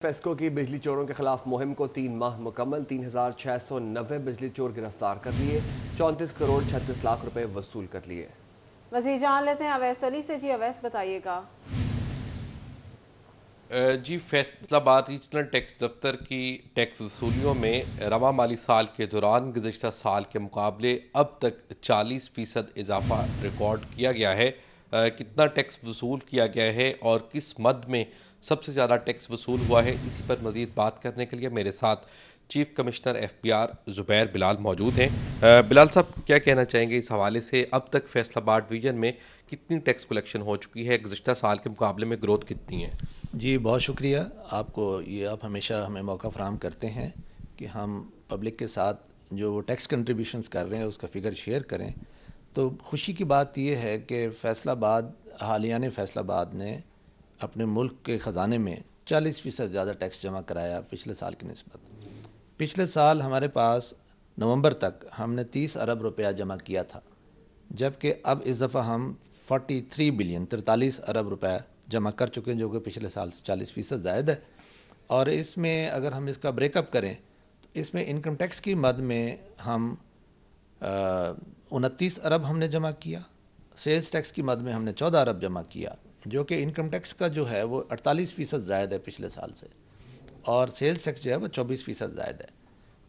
FESCO की बिजली चोरों के खिलाफ मुहिम को 3 माह मुकम्मल, 3690 बिजली चोर गिरफ्तार कर लिए, 34 करोड़ 36 लाख रुपए वसूल कर लिए। मज़ीद जान लेते हैं अवैस अली से। जी अवैस, बताइएगा। जी, फैसलाबाद रीजनल टैक्स दफ्तर की टैक्स वसूलियों में रवा माली साल के दौरान गुज़श्ता साल के मुकाबले अब तक 40% इजाफा रिकॉर्ड किया गया है। कितना टैक्स वसूल किया गया है और किस मद में सबसे ज़्यादा टैक्स वसूल हुआ है, इसी पर मज़ीद बात करने के लिए मेरे साथ chief commissioner FPR Zubair Bilal मौजूद हैं। बिलाल साहब, क्या कहना चाहेंगे इस हवाले से? अब तक फैसलाबाद डिवीजन में कितनी टैक्स कलेक्शन हो चुकी है, गुज़श्ता साल के मुकाबले में ग्रोथ कितनी है? जी, बहुत शुक्रिया आपको। ये आप हमेशा हमें मौका फराहम करते हैं कि हम पब्लिक के साथ जो वो टैक्स कंट्रीब्यूशंस कर रहे हैं उसका फिगर शेयर करें। तो खुशी की बात ये है कि फैसलाबाद, हालिया फैसलाबाद ने अपने मुल्क के ख़जाने में 40% ज़्यादा टैक्स जमा कराया पिछले साल की निस्बत। पिछले साल हमारे पास नवंबर तक हमने 30 अरब रुपया जमा किया था, जबकि अब इस दफ़ा हम 43 बिलियन 43 अरब रुपया जमा कर चुके हैं, जो कि पिछले साल से 40% ज़ायद है। और इसमें अगर हम इसका ब्रेकअप करें तो इसमें इनकम टैक्स की मद में हम 29 अरब हमने जमा किया, सेल्स टैक्स की मद में हमने 14 अरब जमा किया, जो कि इनकम टैक्स का जो है वो 48% ज़ायद है पिछले साल से, और सेल्स टैक्स जो है वो 24% ज़ायद है।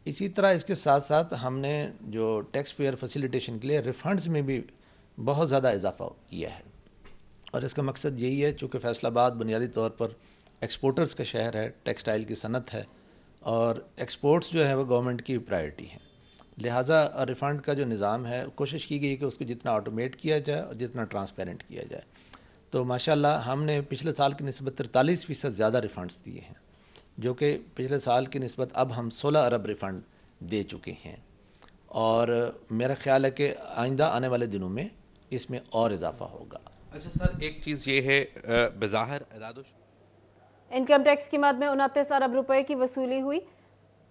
इसी तरह इसके साथ साथ हमने जो टैक्स पेयर फैसिलिटेशन के लिए रिफंड्स में भी बहुत ज़्यादा इजाफा किया है, और इसका मकसद यही है, चूँकि फैसलाबाद बुनियादी तौर पर एक्सपोर्टर्स का शहर है, टेक्सटाइल की सनत है, और एक्सपोर्ट्स जो है वो गवर्नमेंट की प्रायोरिटी है। लिहाजा रिफ़ंड का जो निज़ाम है, कोशिश की गई कि उसको जितना ऑटोमेट किया जाए और जितना ट्रांसपेरेंट किया जाए। तो माशाल्लाह हमने पिछले साल की निस्बत 43% ज़्यादा रिफ़ंड्स दिए हैं, जो कि पिछले साल की निस्बत अब हम 16 अरब रिफ़ंड दे चुके हैं, और मेरा ख्याल है कि आइंदा आने वाले दिनों में इसमें और इजाफा होगा। अच्छा सर, एक चीज़ ये है, बज़ाहिर इनकम टैक्स की मद में 29 अरब रुपए की वसूली हुई।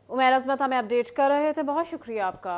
उमैर अजमत हमें अपडेट कर रहे थे, बहुत शुक्रिया आपका।